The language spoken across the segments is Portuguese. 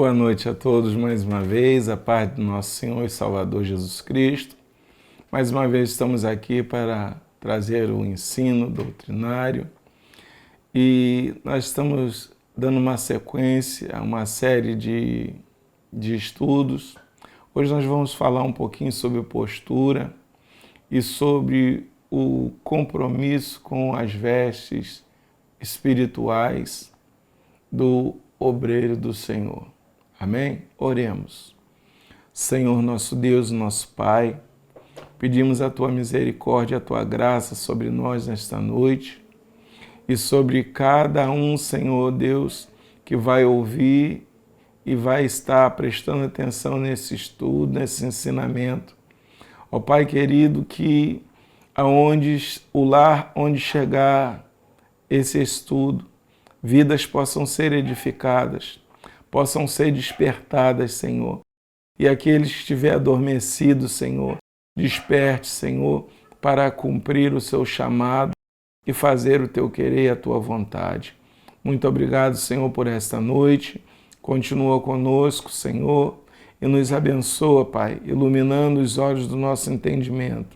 Boa noite a todos mais uma vez, a paz do nosso Senhor e Salvador Jesus Cristo. Mais uma vez estamos aqui para trazer o ensino doutrinário e nós estamos dando uma sequência a uma série de estudos. Hoje nós vamos falar um pouquinho sobre postura e sobre o compromisso com as vestes espirituais do obreiro do Senhor. Amém? Oremos. Senhor nosso Deus, nosso Pai, pedimos a Tua misericórdia, a Tua graça sobre nós nesta noite e sobre cada um, Senhor Deus, que vai ouvir e vai estar prestando atenção nesse estudo, nesse ensinamento. Ó Pai querido, que o lar onde chegar esse estudo, vidas possam ser edificadas, possam ser despertadas, Senhor. E aqueles que estiver adormecido, Senhor, desperte, Senhor, para cumprir o seu chamado e fazer o teu querer e a tua vontade. Muito obrigado, Senhor, por esta noite. Continua conosco, Senhor, e nos abençoa, Pai, iluminando os olhos do nosso entendimento.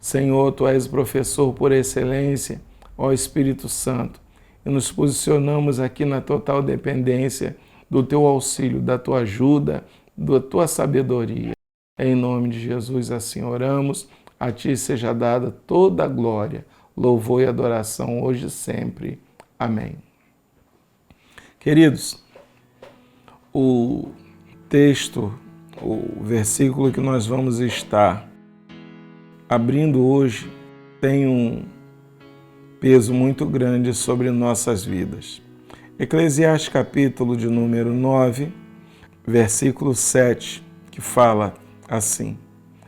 Senhor, Tu és professor por excelência, ó Espírito Santo, e nos posicionamos aqui na total dependência do Teu auxílio, da Tua ajuda, da Tua sabedoria. Em nome de Jesus assim oramos, a Ti seja dada toda a glória, louvor e adoração hoje e sempre. Amém. Queridos, o texto, o versículo que nós vamos estar abrindo hoje tem um peso muito grande sobre nossas vidas. Eclesiastes capítulo de número 9, versículo 7, que fala assim: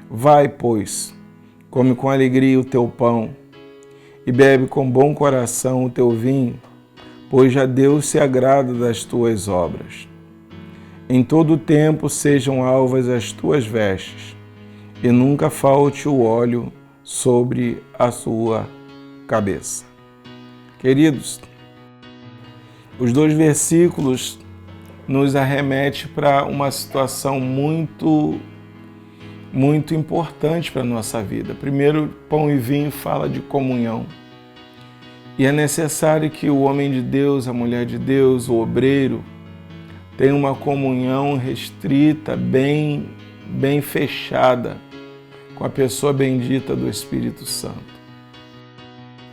Vai, pois, come com alegria o teu pão e bebe com bom coração o teu vinho, pois já Deus se agrada das tuas obras. Em todo o tempo sejam alvas as tuas vestes, e nunca falte o óleo sobre a sua cabeça. Queridos, os dois versículos nos arremetem para uma situação muito importante para a nossa vida. Primeiro, pão e vinho fala de comunhão. E é necessário que o homem de Deus, a mulher de Deus, o obreiro, tenha uma comunhão restrita, bem fechada com a pessoa bendita do Espírito Santo.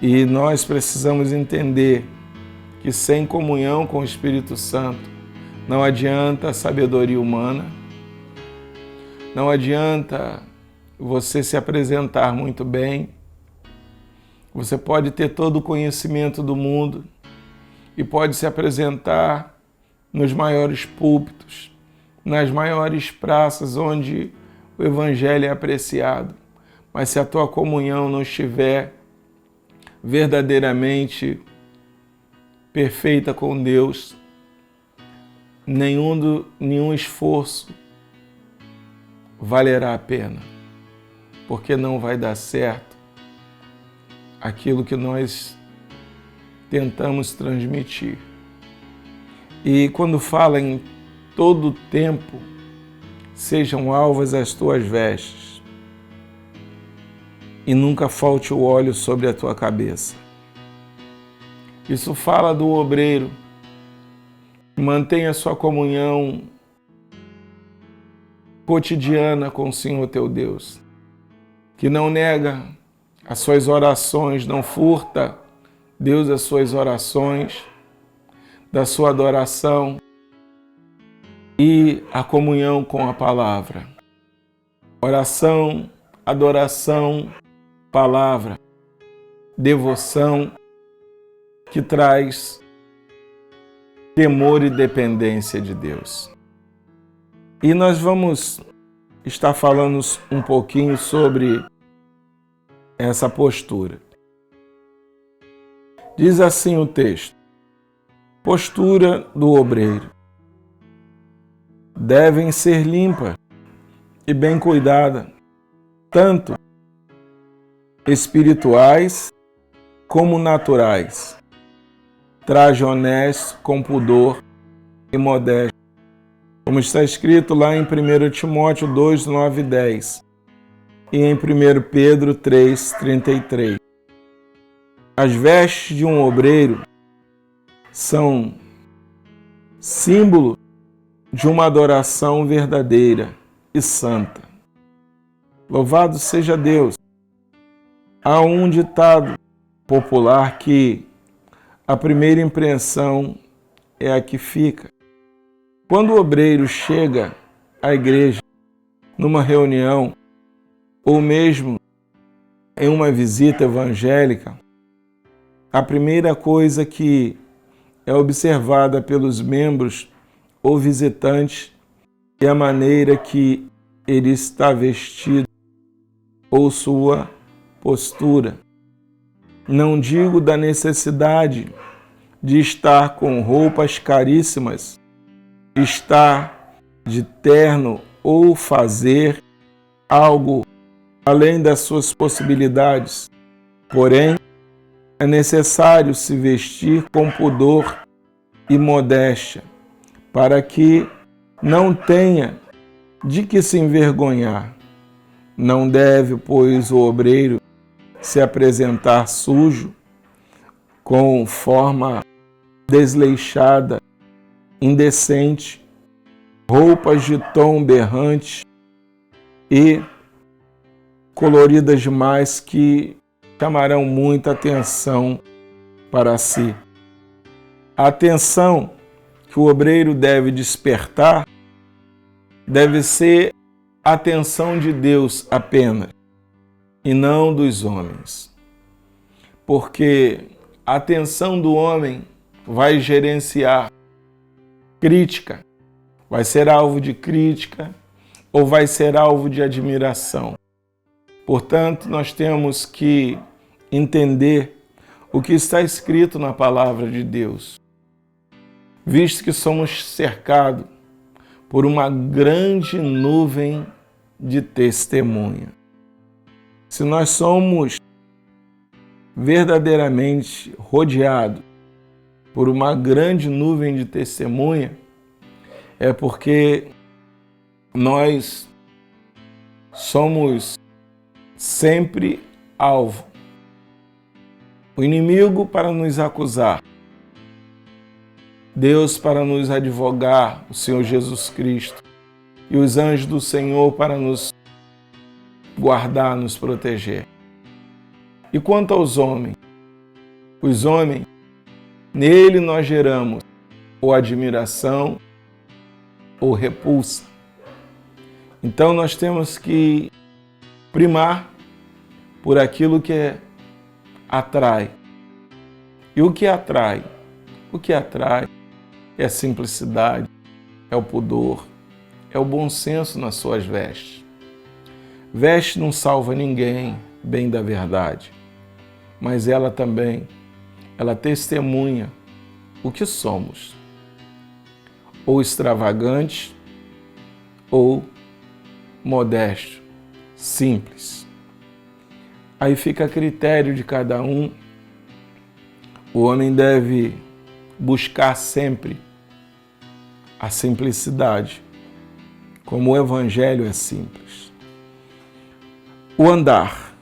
E nós precisamos entender que sem comunhão com o Espírito Santo não adianta a sabedoria humana, não adianta você se apresentar muito bem, você pode ter todo o conhecimento do mundo e pode se apresentar nos maiores púlpitos, nas maiores praças onde o Evangelho é apreciado, mas se a tua comunhão não estiver verdadeiramente perfeita com Deus, nenhum esforço valerá a pena, porque não vai dar certo aquilo que nós tentamos transmitir. E quando fala em todo tempo, sejam alvas as tuas vestes, e nunca falte o óleo sobre a tua cabeça. Isso fala do obreiro que mantém a sua comunhão cotidiana com o Senhor teu Deus, que não nega as suas orações, não furta, Deus, as suas orações, da sua adoração e a comunhão com a palavra. Oração, adoração, palavra, devoção, que traz temor e dependência de Deus. E nós vamos estar falando um pouquinho sobre essa postura. Diz assim o texto: postura do obreiro. Devem ser limpas e bem cuidadas, tanto espirituais como naturais. Traje honesto, com pudor e modéstia. como está escrito lá em 1 Timóteo 2, 9 e 10 e em 1 Pedro 3, 33. As vestes de um obreiro são símbolo de uma adoração verdadeira e santa. Louvado seja Deus! Há um ditado popular que a primeira impressão é a que fica. Quando o obreiro chega à igreja, numa reunião, ou mesmo em uma visita evangélica, a primeira coisa que é observada pelos membros ou visitantes é a maneira que ele está vestido ou sua postura. Não digo da necessidade de estar com roupas caríssimas, estar de terno ou fazer algo além das suas possibilidades. Porém, é necessário se vestir com pudor e modéstia, para que não tenha de que se envergonhar. Não deve, pois, o obreiro se apresentar sujo, com forma desleixada, indecente, roupas de tom berrante e coloridas demais que chamarão muita atenção para si. A atenção que o obreiro deve despertar deve ser a atenção de Deus apenas, e não dos homens. Porque a atenção do homem vai gerenciar crítica, vai ser alvo de crítica ou vai ser alvo de admiração. Portanto, nós temos que entender o que está escrito na palavra de Deus, visto que somos cercados por uma grande nuvem de testemunha. Se nós somos verdadeiramente rodeados por uma grande nuvem de testemunha, é porque nós somos sempre alvo. O inimigo para nos acusar, Deus para nos advogar, o Senhor Jesus Cristo, e os anjos do Senhor para nos guardar, nos proteger. E quanto aos homens? Os homens, nele nós geramos ou admiração ou repulsa. Então nós temos que primar por aquilo que atrai. E o que atrai? O que atrai é a simplicidade, é o pudor, é o bom senso nas suas vestes. Veste não salva ninguém, bem da verdade, mas ela também, ela testemunha o que somos, ou extravagante, ou modesto, simples. Aí fica a critério de cada um. O homem deve buscar sempre a simplicidade, como o Evangelho é simples. O andar,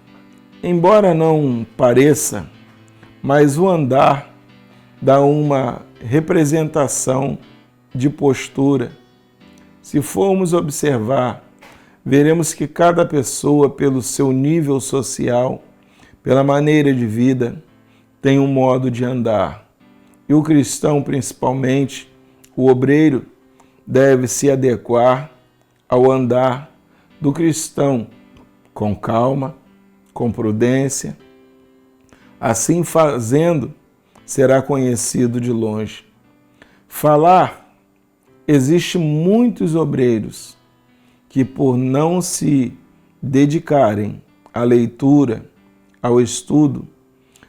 embora não pareça, mas o andar dá uma representação de postura. Se formos observar, veremos que cada pessoa, pelo seu nível social, pela maneira de vida, tem um modo de andar. E o cristão, principalmente, o obreiro, deve se adequar ao andar do cristão, com calma, com prudência. Assim fazendo, será conhecido de longe. Falar, existe muitos obreiros que, por não se dedicarem à leitura, ao estudo,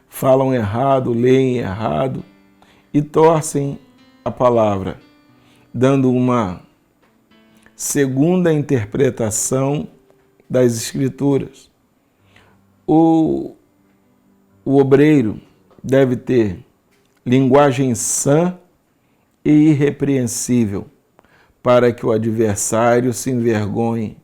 falam errado, leem errado e torcem a palavra, dando uma segunda interpretação das Escrituras. O obreiro deve ter linguagem sã e irrepreensível, para que o adversário se envergonhe,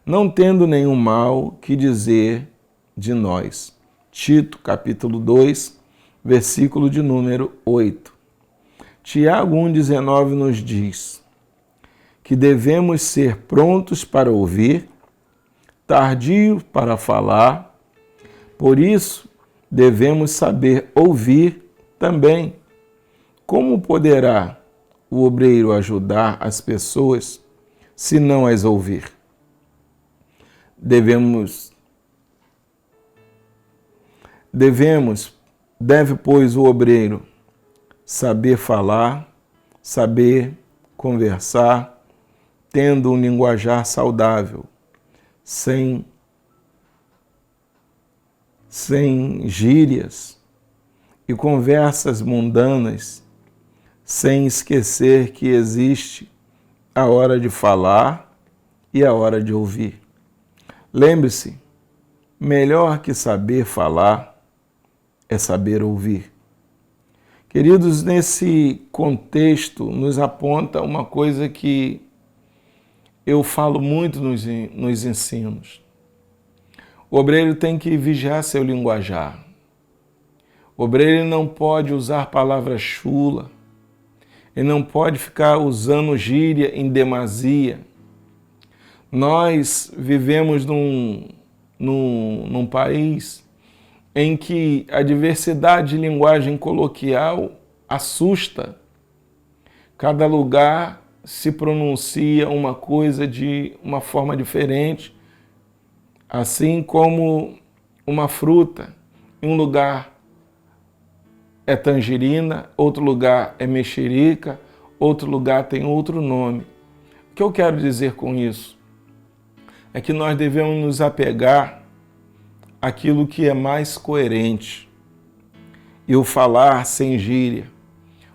não tendo nenhum mal que dizer de nós. Tito, capítulo 2, versículo de número 8. Tiago 1,19 nos diz que devemos ser prontos para ouvir, tardios para falar, por isso devemos saber ouvir também. Como poderá o obreiro ajudar as pessoas se não as ouvir? Deve, pois, o obreiro saber falar, saber conversar, tendo um linguajar saudável, sem gírias e conversas mundanas, sem esquecer que existe a hora de falar e a hora de ouvir. Lembre-se, melhor que saber falar é saber ouvir. Queridos, nesse contexto nos aponta uma coisa que eu falo muito nos ensinos. O obreiro tem que vigiar seu linguajar. O obreiro não pode usar palavras chula. Ele não pode ficar usando gíria em demasia. Nós vivemos num país em que a diversidade de linguagem coloquial assusta. Cada lugar se pronuncia uma coisa de uma forma diferente, assim como uma fruta. Em um lugar é tangerina, outro lugar é mexerica, outro lugar tem outro nome. O que eu quero dizer com isso? É que nós devemos nos apegar àquilo que é mais coerente. E o falar sem gíria,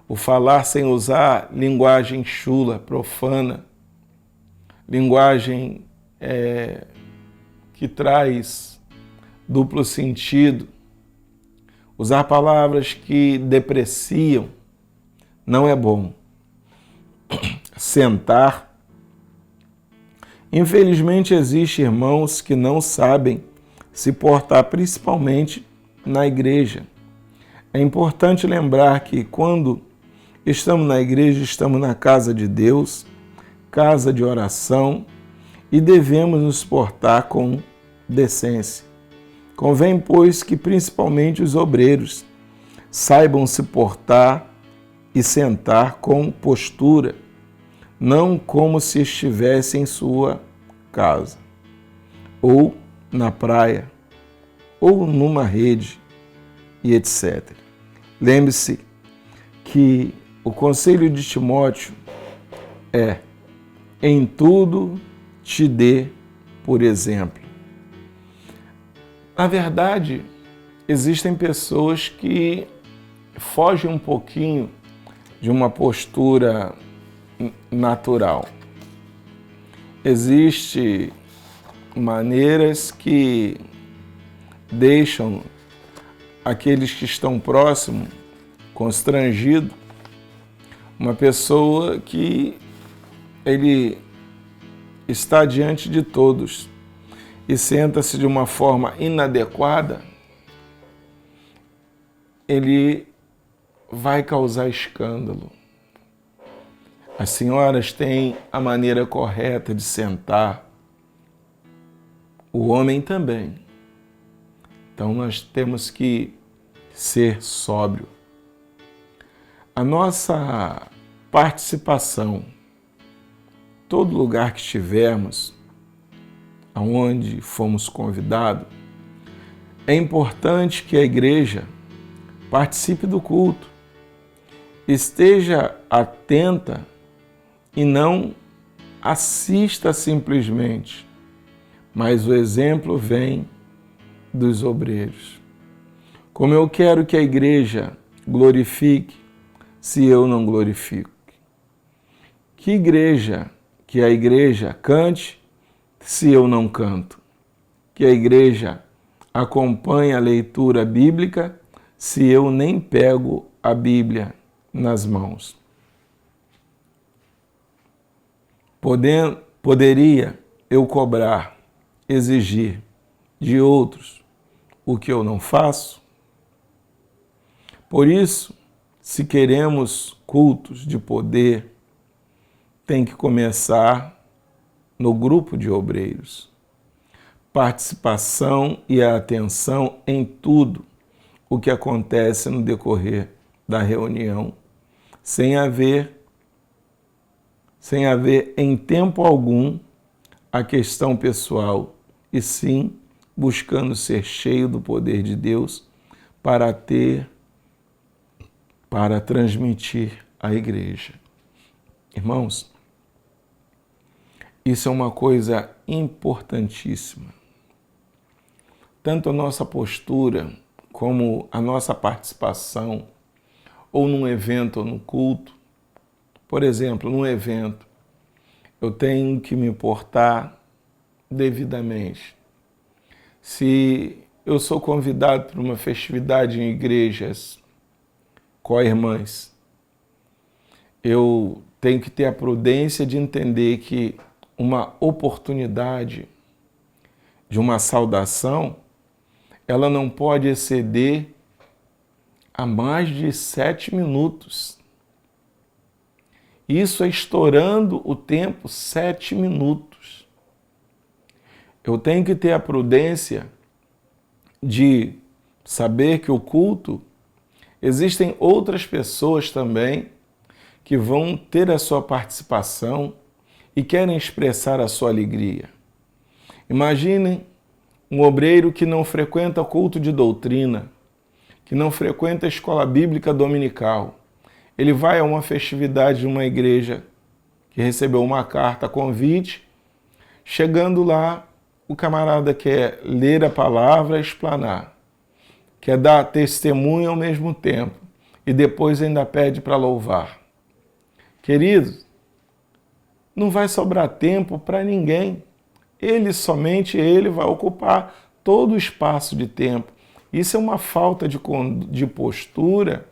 o falar sem usar linguagem chula, profana, linguagem que traz duplo sentido, usar palavras que depreciam, não é bom. Sentar. Infelizmente, existem irmãos que não sabem se portar, principalmente na igreja. É importante lembrar que quando estamos na igreja, estamos na casa de Deus, casa de oração, e devemos nos portar com decência. Convém, pois, que principalmente os obreiros saibam se portar e sentar com postura, não como se estivesse em sua casa, ou na praia, ou numa rede, e etc. Lembre-se que o conselho de Timóteo é: em tudo te dê por exemplo. Na verdade, existem pessoas que fogem um pouquinho de uma postura natural. Existem maneiras que deixam aqueles que estão próximos constrangidos. Uma pessoa que ele está diante de todos e senta-se de uma forma inadequada, ele vai causar escândalo. As senhoras têm a maneira correta de sentar, o homem também. Então nós temos que ser sóbrio. A nossa participação, todo lugar que estivermos, aonde fomos convidados, é importante que a igreja participe do culto, esteja atenta e não assista simplesmente, mas o exemplo vem dos obreiros. Como eu quero que a igreja glorifique se eu não glorifico? Que a igreja cante se eu não canto? Que a igreja acompanhe a leitura bíblica se eu nem pego a Bíblia nas mãos? Poderia eu cobrar, exigir de outros o que eu não faço? Por isso, se queremos cultos de poder, tem que começar no grupo de obreiros. Participação e atenção em tudo o que acontece no decorrer da reunião, sem haver em tempo algum a questão pessoal, e sim buscando ser cheio do poder de Deus para transmitir à igreja. Irmãos, isso é uma coisa importantíssima. Tanto a nossa postura como a nossa participação, ou num evento ou no culto. Por exemplo, num evento, eu tenho que me portar devidamente. Se eu sou convidado para uma festividade em igrejas co-irmãs, eu tenho que ter a prudência de entender que uma oportunidade de uma saudação, ela não pode exceder a mais de 7 minutos. Isso é estourando o tempo, 7 minutos. Eu tenho que ter a prudência de saber que o culto, existem outras pessoas também que vão ter a sua participação e querem expressar a sua alegria. Imaginem um obreiro que não frequenta o culto de doutrina, que não frequenta a escola bíblica dominical. Ele vai a uma festividade de uma igreja que recebeu uma carta, convite. Chegando lá, o camarada quer ler a palavra, explanar, quer dar testemunho ao mesmo tempo e depois ainda pede para louvar. Queridos, não vai sobrar tempo para ninguém. Somente ele vai ocupar todo o espaço de tempo. Isso é uma falta de postura,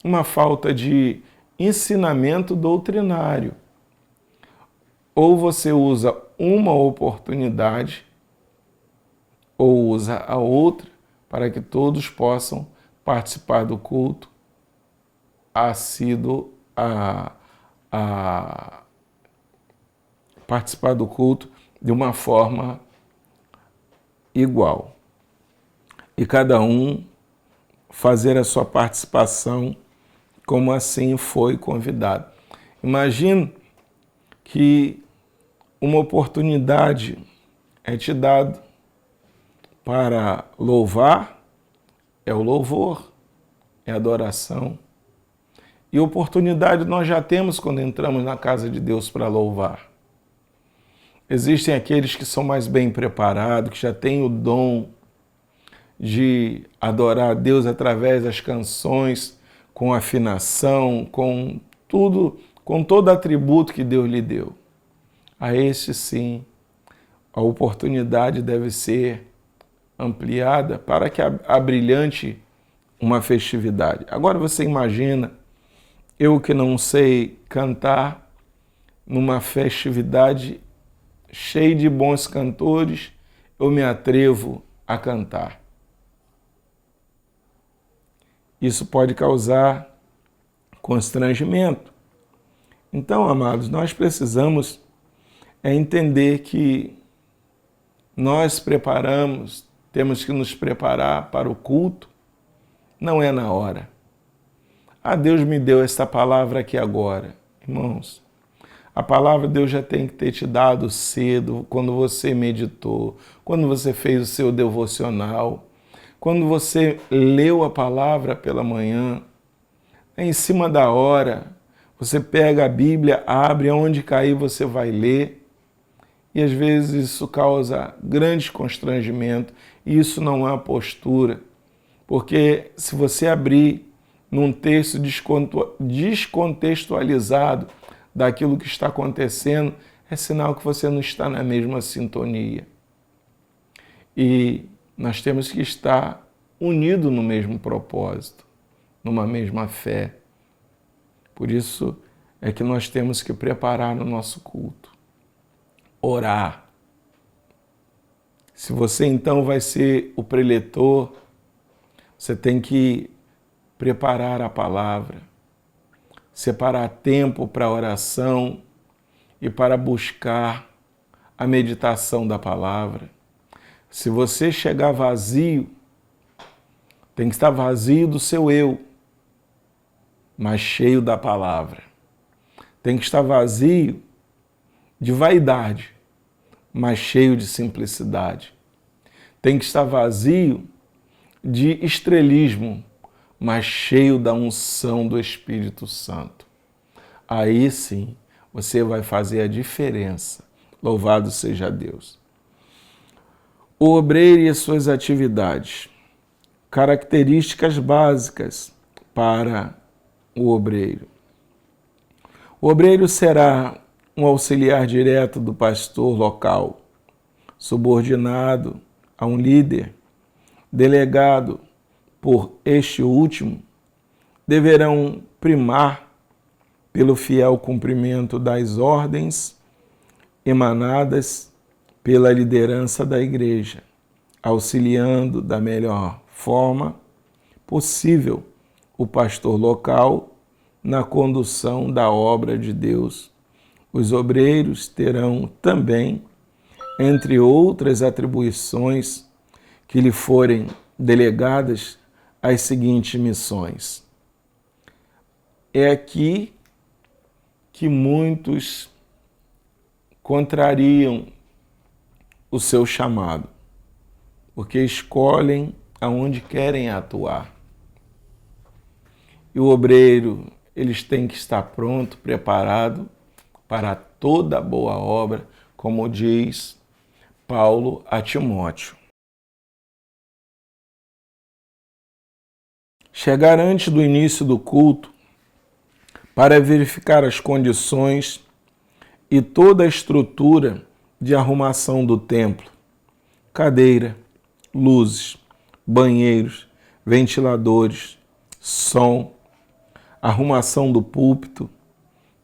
uma falta de ensinamento doutrinário. Ou você usa uma oportunidade, ou usa a outra, para que todos possam participar do culto, participar do culto de uma forma igual. E cada um fazer a sua participação como assim foi convidado. Imagine que uma oportunidade é te dada para louvar, é o louvor, é a adoração. E oportunidade nós já temos quando entramos na casa de Deus para louvar. Existem aqueles que são mais bem preparados, que já têm o dom de adorar a Deus através das canções, com afinação, com tudo, com todo atributo que Deus lhe deu. A este sim, a oportunidade deve ser ampliada para que abrilhante uma festividade. Agora você imagina, eu que não sei cantar, numa festividade cheia de bons cantores, eu me atrevo a cantar. Isso pode causar constrangimento. Então, amados, nós precisamos entender que nós temos que nos preparar para o culto, não é na hora. Deus me deu esta palavra aqui agora. Irmãos, a palavra Deus já tem que ter te dado cedo, quando você meditou, quando você fez o seu devocional, quando você leu a palavra pela manhã, em cima da hora, você pega a Bíblia, abre, aonde cair você vai ler, e às vezes isso causa grande constrangimento, e isso não é a postura, porque se você abrir num texto descontextualizado daquilo que está acontecendo, é sinal que você não está na mesma sintonia. E nós temos que estar unidos no mesmo propósito, numa mesma fé. Por isso é que nós temos que preparar o nosso culto. orar. Se você então vai ser o preletor, você tem que preparar a palavra, separar tempo para a oração e para buscar a meditação da palavra. Se você chegar vazio, tem que estar vazio do seu eu, mas cheio da palavra. Tem que estar vazio de vaidade, mas cheio de simplicidade. Tem que estar vazio de estrelismo, mas cheio da unção do Espírito Santo. Aí sim, você vai fazer a diferença. Louvado seja Deus. O obreiro e as suas atividades. Características básicas para o obreiro. O obreiro será um auxiliar direto do pastor local, subordinado a um líder, delegado por este último, deverão primar pelo fiel cumprimento das ordens emanadas pela liderança da igreja, auxiliando da melhor forma possível o pastor local na condução da obra de Deus. Os obreiros terão também, entre outras atribuições que lhe forem delegadas, as seguintes missões. É aqui que muitos contrariam o seu chamado, porque escolhem aonde querem atuar. E o obreiro, eles têm que estar pronto, preparado para toda boa obra, como diz Paulo a Timóteo. Chegar antes do início do culto para verificar as condições e toda a estrutura de arrumação do templo, cadeira, luzes, banheiros, ventiladores, som, arrumação do púlpito,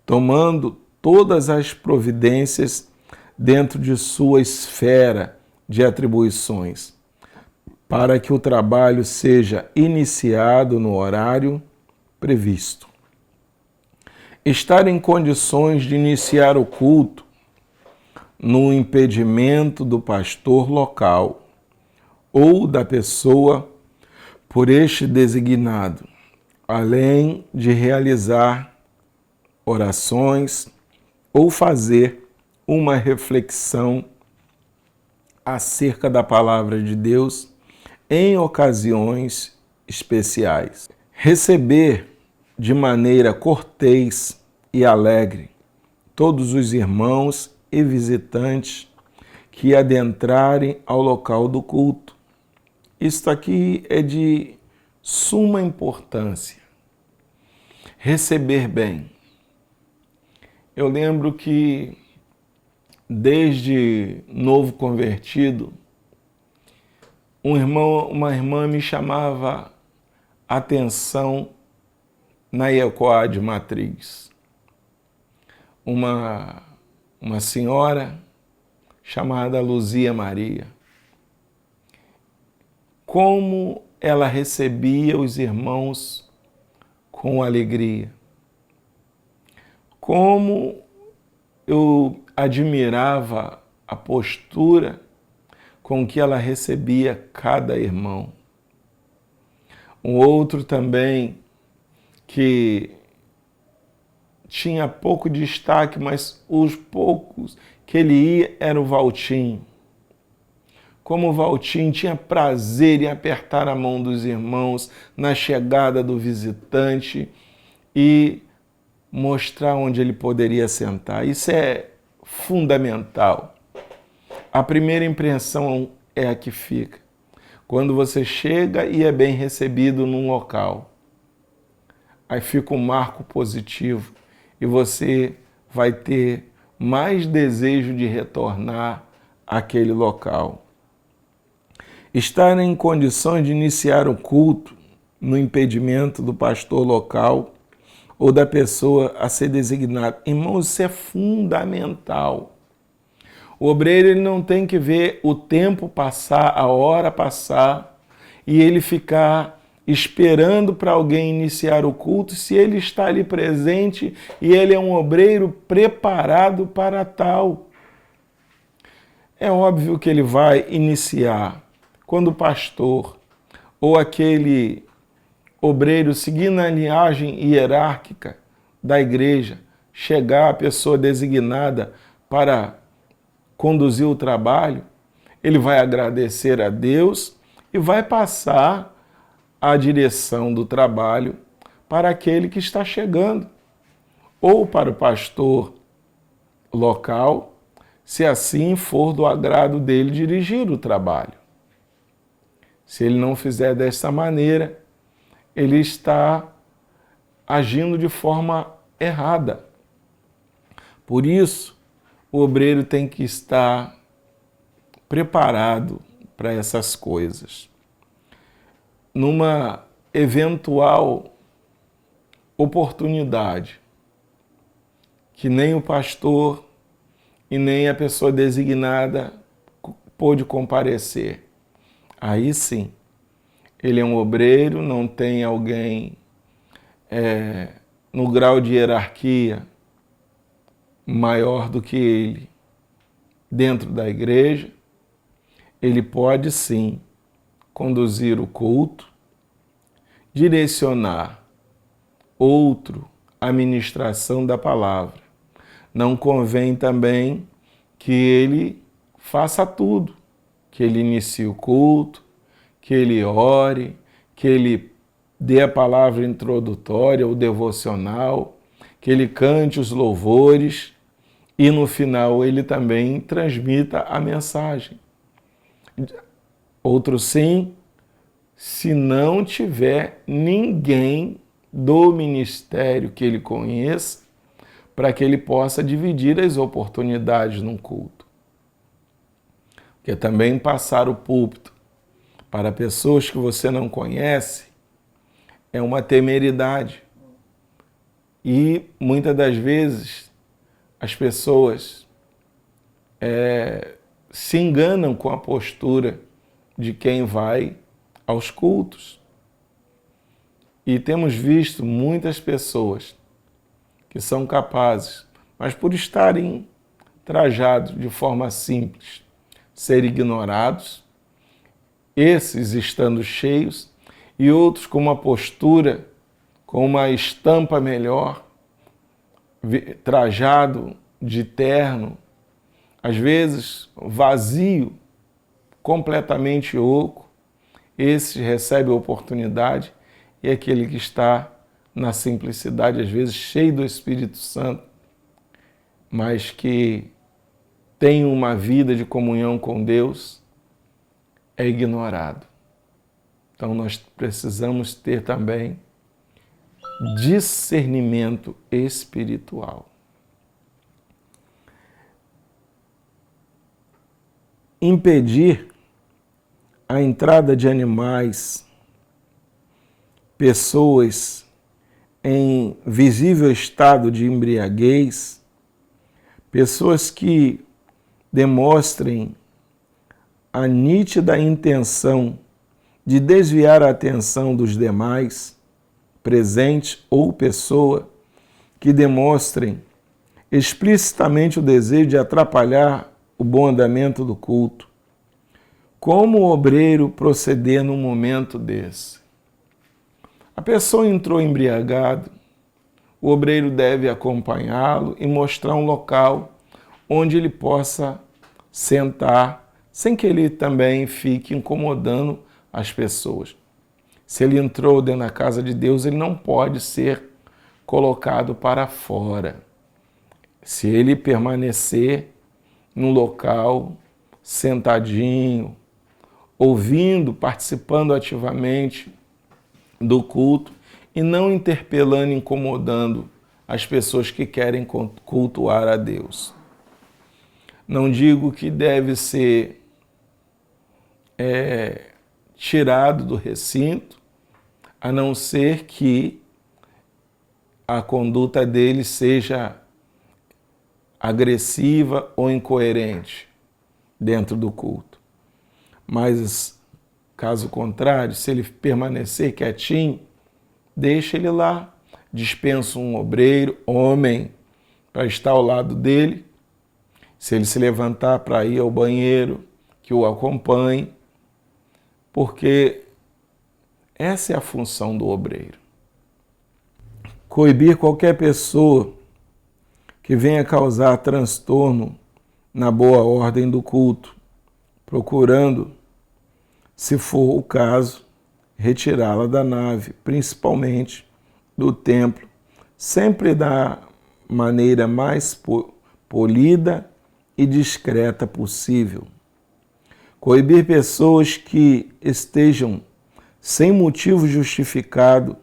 tomando todas as providências dentro de sua esfera de atribuições, para que o trabalho seja iniciado no horário previsto. Estar em condições de iniciar o culto no impedimento do pastor local ou da pessoa por este designado, além de realizar orações ou fazer uma reflexão acerca da palavra de Deus em ocasiões especiais. Receber de maneira cortês e alegre todos os irmãos e visitantes que adentrarem ao local do culto. Isto aqui é de suma importância. Receber bem. Eu lembro que, desde novo convertido, uma irmã me chamava atenção na ECOAD Matriz. Uma senhora chamada Luzia Maria. Como ela recebia os irmãos com alegria. Como eu admirava a postura com que ela recebia cada irmão. Um outro também que tinha pouco destaque, mas os poucos que ele ia era o Valtim. Como o Valtim tinha prazer em apertar a mão dos irmãos na chegada do visitante e mostrar onde ele poderia sentar. Isso é fundamental. A primeira impressão é a que fica. Quando você chega e é bem recebido num local, aí fica um marco positivo e você vai ter mais desejo de retornar àquele local. Estar em condições de iniciar o culto no impedimento do pastor local ou da pessoa a ser designada. Irmãos, isso é fundamental. O obreiro ele não tem que ver o tempo passar, a hora passar, e ele ficar esperando para alguém iniciar o culto, se ele está ali presente e ele é um obreiro preparado para tal. É óbvio que ele vai iniciar quando o pastor ou aquele obreiro, seguindo a linhagem hierárquica da igreja, chegar a pessoa designada para conduzir o trabalho, ele vai agradecer a Deus e vai passar a direção do trabalho para aquele que está chegando, ou para o pastor local, se assim for do agrado dele dirigir o trabalho. Se ele não fizer dessa maneira, ele está agindo de forma errada. Por isso, o obreiro tem que estar preparado para essas coisas. Numa eventual oportunidade que nem o pastor e nem a pessoa designada pôde comparecer, aí sim, ele é um obreiro, não tem alguém no grau de hierarquia maior do que ele dentro da igreja, ele pode sim conduzir o culto, direcionar outro à ministração da palavra. Não convém também que ele faça tudo, que ele inicie o culto, que ele ore, que ele dê a palavra introdutória ou devocional, que ele cante os louvores e no final ele também transmita a mensagem. Outro sim, se não tiver ninguém do ministério que ele conheça, para que ele possa dividir as oportunidades num culto. Porque também passar o púlpito para pessoas que você não conhece é uma temeridade. E muitas das vezes as pessoas se enganam com a postura de quem vai aos cultos. E temos visto muitas pessoas que são capazes, mas por estarem trajados de forma simples, ser ignorados, esses estando cheios, e outros com uma postura, com uma estampa melhor, trajado de terno, às vezes vazio, completamente oco, esse recebe a oportunidade e aquele que está na simplicidade, às vezes cheio do Espírito Santo, mas que tem uma vida de comunhão com Deus, é ignorado. Então nós precisamos ter também discernimento espiritual. Impedir a entrada de animais, pessoas em visível estado de embriaguez, pessoas que demonstrem a nítida intenção de desviar a atenção dos demais, presente ou pessoa, que demonstrem explicitamente o desejo de atrapalhar o bom andamento do culto. Como o obreiro proceder num momento desse? A pessoa entrou embriagado, o obreiro deve acompanhá-lo e mostrar um local onde ele possa sentar, sem que ele também fique incomodando as pessoas. Se ele entrou dentro da casa de Deus, ele não pode ser colocado para fora. Se ele permanecer num local sentadinho, ouvindo, participando ativamente do culto e não interpelando, incomodando as pessoas que querem cultuar a Deus. Não digo que deve ser tirado do recinto, a não ser que a conduta dele seja agressiva ou incoerente dentro do culto. Mas, caso contrário, se ele permanecer quietinho, deixa ele lá, dispensa um obreiro, homem, para estar ao lado dele. Se ele se levantar para ir ao banheiro, que o acompanhe, porque essa é a função do obreiro. Coibir qualquer pessoa que venha causar transtorno na boa ordem do culto, procurando, se for o caso, retirá-la da nave, principalmente do templo, sempre da maneira mais polida e discreta possível. Coibir pessoas que estejam sem motivo justificado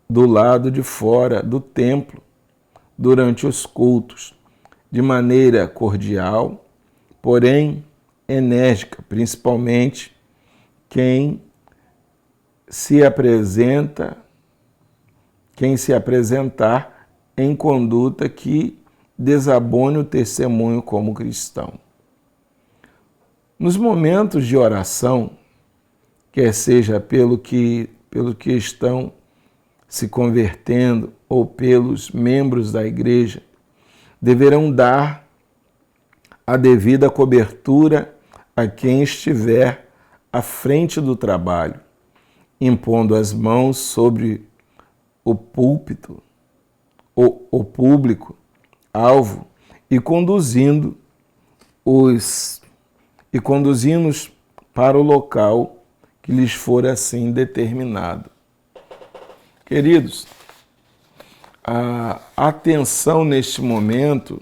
do lado de fora do templo durante os cultos, de maneira cordial, porém enérgica, principalmente quem se apresentar em conduta que desabone o testemunho como cristão. Nos momentos de oração, quer seja pelo que estão se convertendo ou pelos membros da igreja, deverão dar a devida cobertura a quem estiver à frente do trabalho, impondo as mãos sobre o púlpito, o público, alvo, e conduzindo-os para o local que lhes for assim determinado. Queridos, a atenção neste momento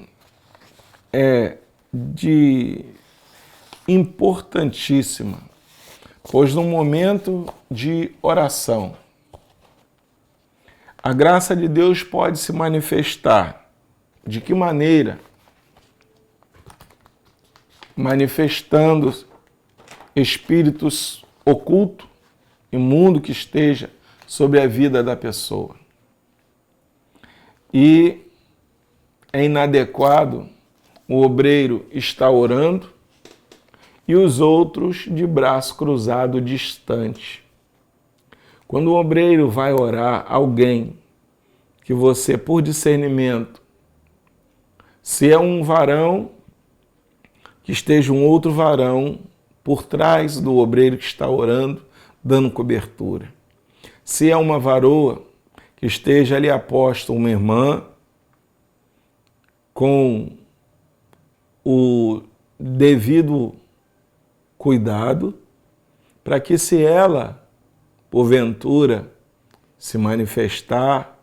é importantíssima, pois no momento de oração, a graça de Deus pode se manifestar. De que maneira? Manifestando espíritos ocultos, imundo que esteja sobre a vida da pessoa. E é inadequado o obreiro estar orando e os outros de braço cruzado distante. Quando o obreiro vai orar, alguém que você, por discernimento, se é um varão, que esteja um outro varão por trás do obreiro que está orando, dando cobertura. Se é uma varoa, que esteja ali aposta uma irmã com o devido cuidado, para que se ela, porventura, se manifestar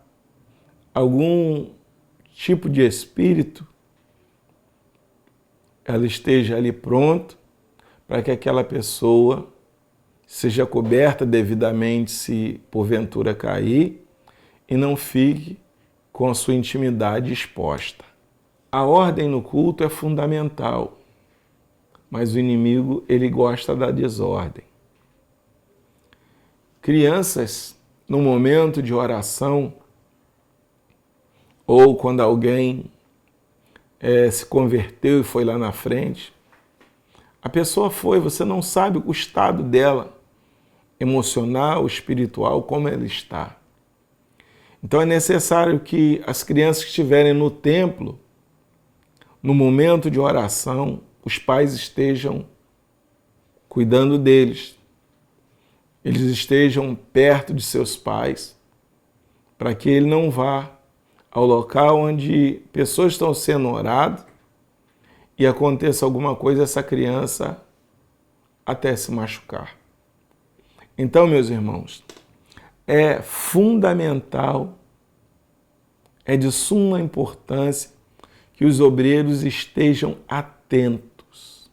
algum tipo de espírito, ela esteja ali pronta para que aquela pessoa seja coberta devidamente se porventura cair e não fique com a sua intimidade exposta. A ordem no culto é fundamental, mas o inimigo, ele gosta da desordem. Crianças, no momento de oração, ou quando alguém se converteu e foi lá na frente, a pessoa foi, você não sabe o estado dela, emocional, espiritual, como ela está. Então é necessário que as crianças que estiverem no templo, no momento de oração, os pais estejam cuidando deles, eles estejam perto de seus pais, para que ele não vá ao local onde pessoas estão sendo oradas e aconteça alguma coisa, essa criança até se machucar. Então, meus irmãos, é fundamental, é de suma importância que os obreiros estejam atentos.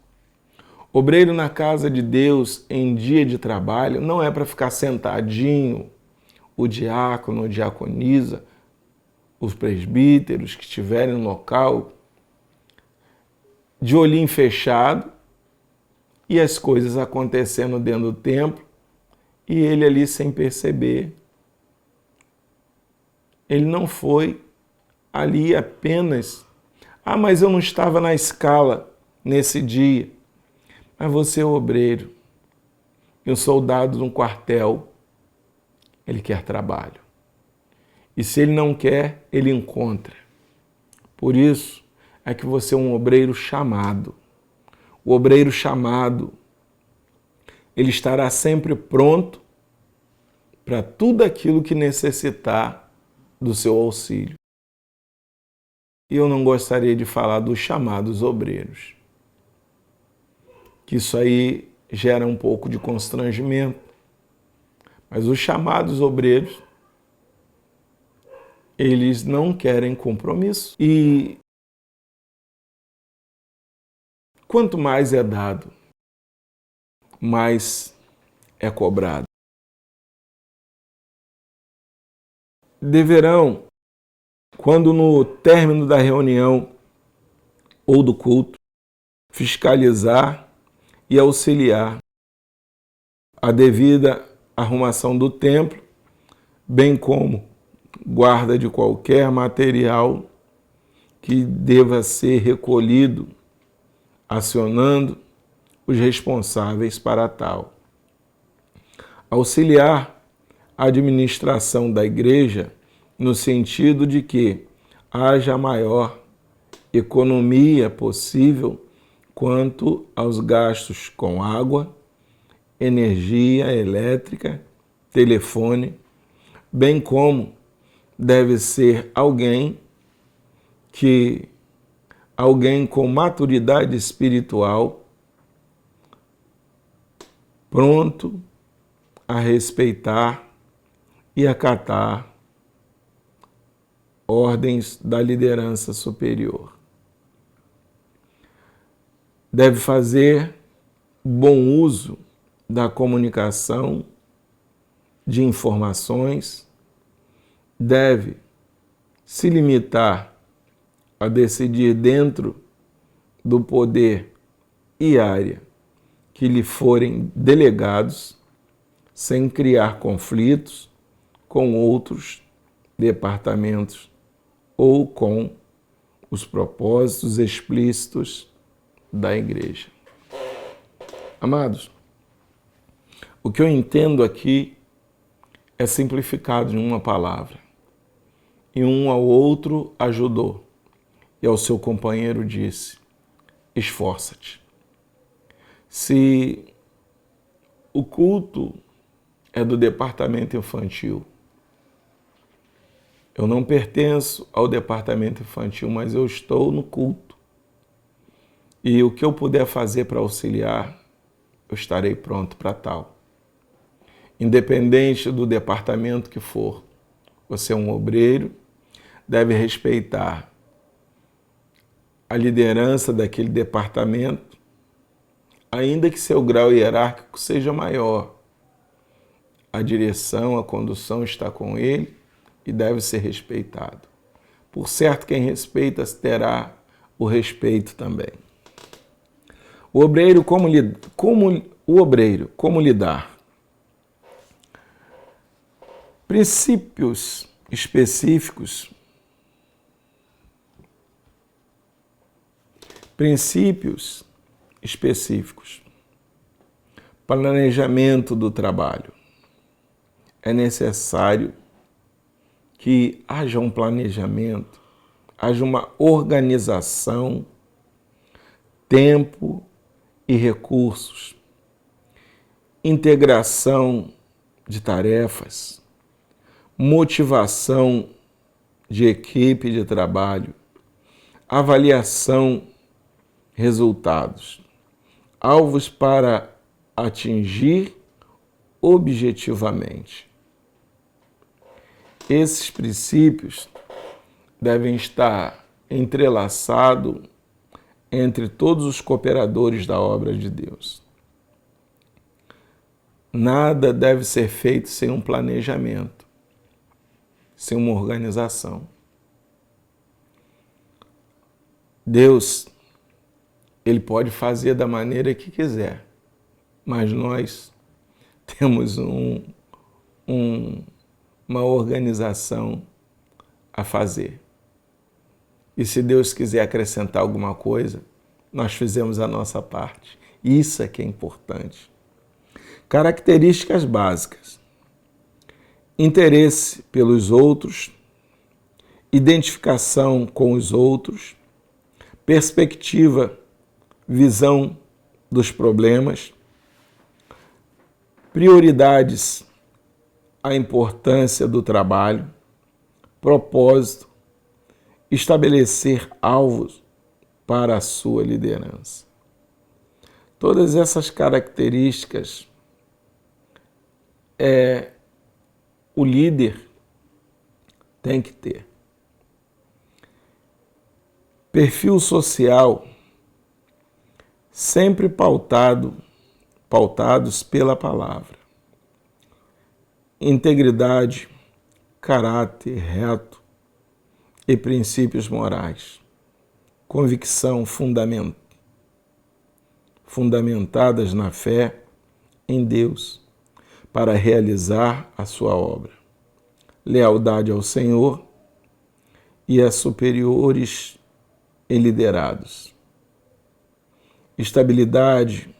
Obreiro na casa de Deus em dia de trabalho não é para ficar sentadinho, o diácono, a diaconisa, os presbíteros que estiverem no local, de olhinho fechado e as coisas acontecendo dentro do templo e ele ali sem perceber. Ele não foi ali apenas Ah, mas eu não estava na escala nesse dia. Mas você é obreiro. E um soldado de um quartel, ele quer trabalho. E se ele não quer, ele encontra. Por isso é que você é um obreiro chamado. O obreiro chamado, ele estará sempre pronto para tudo aquilo que necessitar do seu auxílio. E eu não gostaria de falar dos chamados obreiros, que isso aí gera um pouco de constrangimento. Mas os chamados obreiros, eles não querem compromisso. E quanto mais é dado, mais é cobrado. Deverão, quando no término da reunião ou do culto, fiscalizar e auxiliar a devida arrumação do templo, bem como guarda de qualquer material que deva ser recolhido, acionando os responsáveis para tal. Auxiliar a administração da igreja no sentido de que haja a maior economia possível quanto aos gastos com água, energia elétrica, telefone, bem como deve ser alguém com maturidade espiritual, pronto a respeitar e acatar ordens da liderança superior. Deve fazer bom uso da comunicação, de informações, deve se limitar a decidir dentro do poder e área que lhe forem delegados, sem criar conflitos com outros departamentos ou com os propósitos explícitos da igreja. Amados, o que eu entendo aqui é simplificado em uma palavra. E um ao outro ajudou, e ao seu companheiro disse: esforça-te. Se o culto é do departamento infantil, eu não pertenço ao departamento infantil, mas eu estou no culto. E o que eu puder fazer para auxiliar, eu estarei pronto para tal. Independente do departamento que for, você é um obreiro, deve respeitar a liderança daquele departamento, ainda que seu grau hierárquico seja maior. A direção, a condução está com ele e deve ser respeitado. Por certo, quem respeita terá o respeito também. O obreiro, como lidar? Princípios específicos. Planejamento do trabalho. É necessário que haja um planejamento, haja uma organização, tempo e recursos, integração de tarefas, motivação de equipe de trabalho, avaliação, resultados, alvos para atingir objetivamente. Esses princípios devem estar entrelaçados entre todos os cooperadores da obra de Deus. Nada deve ser feito sem um planejamento, sem uma organização. Deus, Ele pode fazer da maneira que quiser, mas nós temos uma organização a fazer. E se Deus quiser acrescentar alguma coisa, nós fizemos a nossa parte. Isso é que é importante. Características básicas: interesse pelos outros, identificação com os outros, perspectiva, visão dos problemas, prioridades, a importância do trabalho, propósito, estabelecer alvos para a sua liderança. Todas essas características o líder tem que ter. Perfil social sempre pautados pela palavra. Integridade, caráter reto e princípios morais. Convicção fundamentadas na fé em Deus para realizar a sua obra. Lealdade ao Senhor e a superiores e liderados. Estabilidade,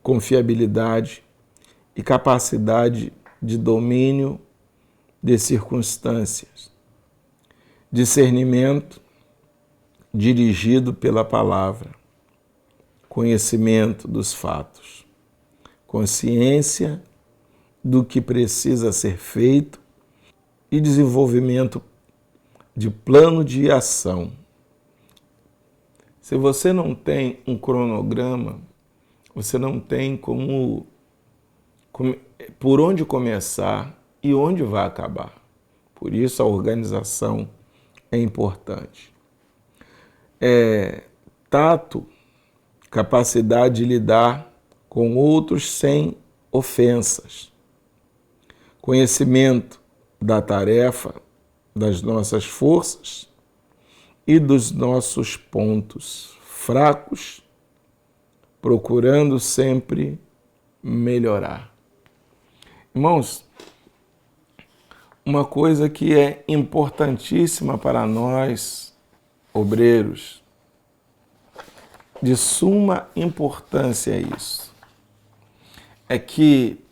confiabilidade e capacidade de domínio de circunstâncias. Discernimento dirigido pela palavra. Conhecimento dos fatos. Consciência do que precisa ser feito e desenvolvimento de plano de ação. Se você não tem um cronograma, você não tem por onde começar e onde vai acabar. Por isso a organização é importante. Tato, capacidade de lidar com outros sem ofensas. Conhecimento da tarefa, das nossas forças e dos nossos pontos fracos, procurando sempre melhorar. Irmãos, uma coisa que é importantíssima para nós, obreiros, de suma importância isso, é que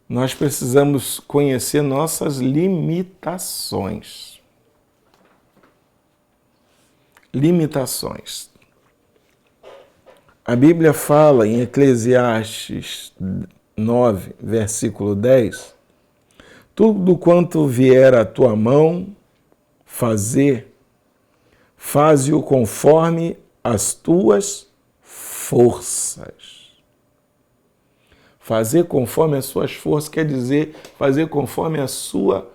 nós precisamos conhecer nossas limitações. Limitações. A Bíblia fala em Eclesiastes 9, versículo 10, tudo quanto vier à tua mão fazer, faze-o conforme as tuas forças. Fazer conforme as suas forças quer dizer fazer conforme a sua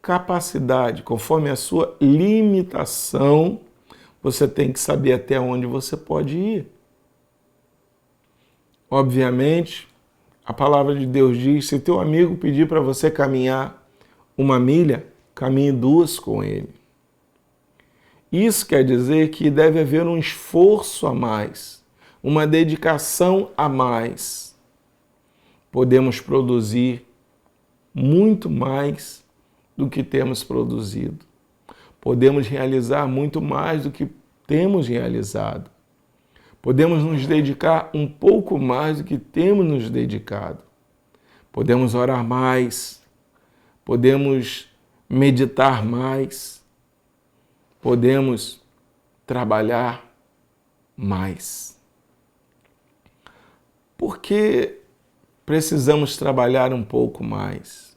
capacidade, conforme a sua limitação. Você tem que saber até onde você pode ir. Obviamente, a palavra de Deus diz, se teu amigo pedir para você caminhar 1 milha, caminhe 2 com ele. Isso quer dizer que deve haver um esforço a mais, uma dedicação a mais. Podemos produzir muito mais do que temos produzido. Podemos realizar muito mais do que temos realizado. Podemos nos dedicar um pouco mais do que temos nos dedicado. Podemos orar mais. Podemos meditar mais. Podemos trabalhar mais. Por que precisamos trabalhar um pouco mais?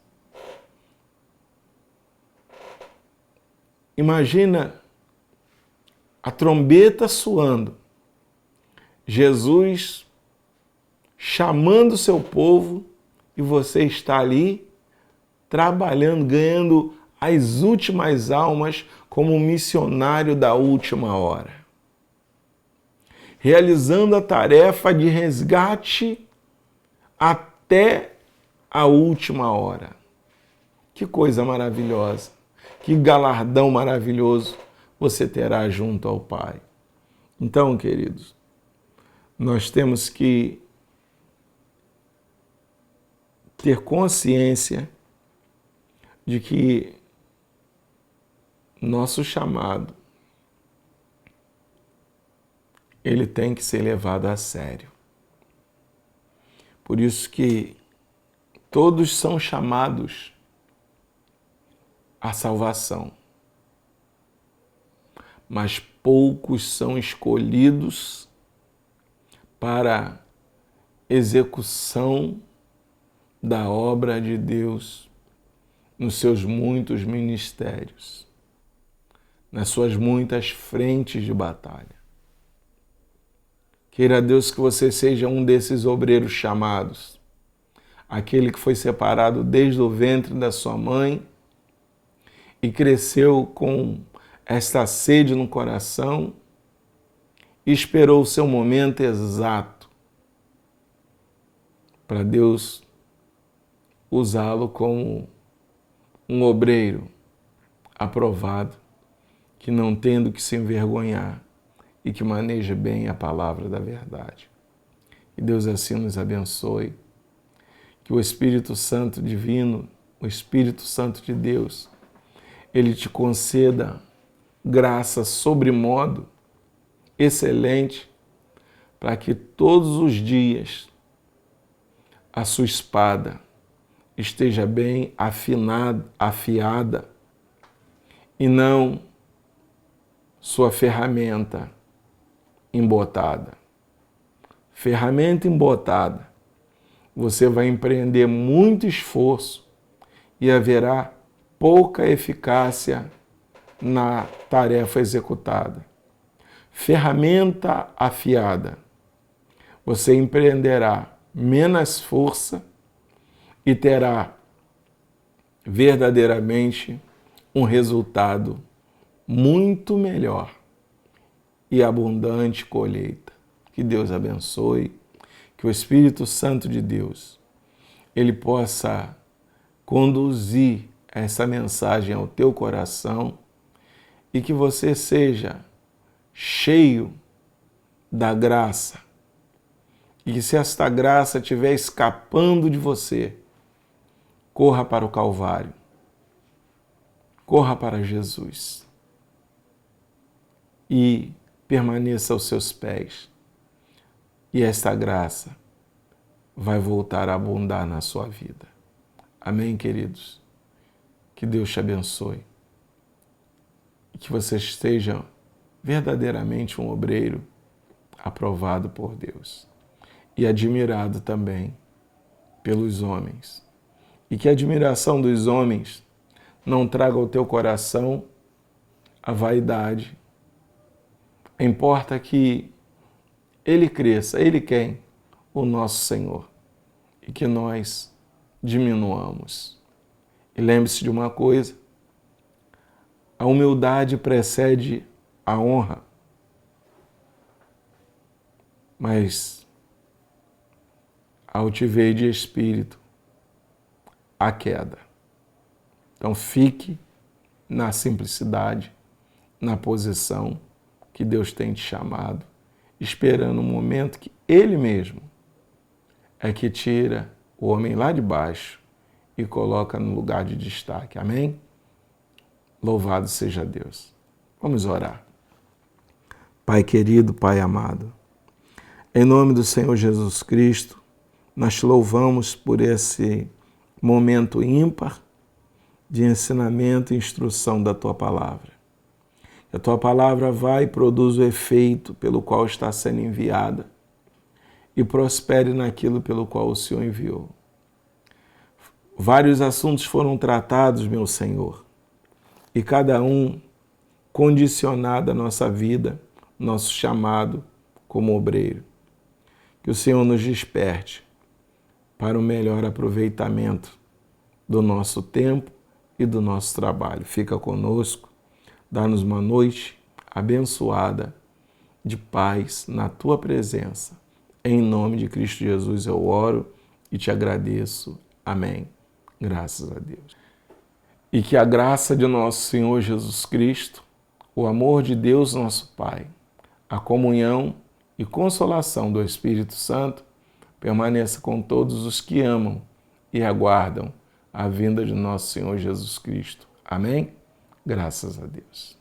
Imagina a trombeta soando, Jesus chamando o seu povo e você está ali trabalhando, ganhando as últimas almas como missionário da última hora, realizando a tarefa de resgate até a última hora. Que coisa maravilhosa, que galardão maravilhoso você terá junto ao Pai. Então, queridos, nós temos que ter consciência de que nosso chamado, ele tem que ser levado a sério. Por isso que todos são chamados à salvação, mas poucos são escolhidos para execução da obra de Deus nos seus muitos ministérios, nas suas muitas frentes de batalha. Queira Deus que você seja um desses obreiros chamados, aquele que foi separado desde o ventre da sua mãe e cresceu com esta sede no coração e esperou o seu momento exato para Deus usá-lo como um obreiro aprovado, que não tendo que se envergonhar e que maneja bem a palavra da verdade. Que Deus assim nos abençoe, que o Espírito Santo divino, o Espírito Santo de Deus, ele te conceda graça sobremodo excelente para que todos os dias a sua espada esteja bem afiada e não sua ferramenta embotada. Ferramenta embotada, você vai empreender muito esforço e haverá pouca eficácia na tarefa executada. Ferramenta afiada, você empreenderá menos força e terá verdadeiramente um resultado muito melhor e abundante colheita. Que Deus abençoe, que o Espírito Santo de Deus, ele possa conduzir essa mensagem ao teu coração e que você seja cheio da graça. E que se esta graça estiver escapando de você, corra para o Calvário, corra para Jesus e permaneça aos seus pés. E esta graça vai voltar a abundar na sua vida. Amém, queridos? Que Deus te abençoe e que você esteja verdadeiramente um obreiro aprovado por Deus e admirado também pelos homens. E que a admiração dos homens não traga ao teu coração a vaidade. Importa que ele cresça, ele quem? O nosso Senhor. E que nós diminuamos. E lembre-se de uma coisa, a humildade precede a honra, mas a altivez de espírito, a queda. Então fique na simplicidade, na posição que Deus tem te chamado, esperando o momento que Ele mesmo é que tira o homem lá de baixo e coloca no lugar de destaque. Amém? Louvado seja Deus. Vamos orar. Pai querido, Pai amado, em nome do Senhor Jesus Cristo, nós te louvamos por esse momento ímpar de ensinamento e instrução da Tua Palavra. A Tua Palavra vai e produz o efeito pelo qual está sendo enviada e prospere naquilo pelo qual o Senhor enviou. Vários assuntos foram tratados, meu Senhor, e cada um condicionado à nossa vida, nosso chamado como obreiro. Que o Senhor nos desperte para o melhor aproveitamento do nosso tempo e do nosso trabalho. Fica conosco, dá-nos uma noite abençoada de paz na Tua presença. Em nome de Cristo Jesus eu oro e te agradeço. Amém. Graças a Deus. E que a graça de nosso Senhor Jesus Cristo, o amor de Deus nosso Pai, a comunhão e consolação do Espírito Santo permaneça com todos os que amam e aguardam a vinda de nosso Senhor Jesus Cristo. Amém? Graças a Deus.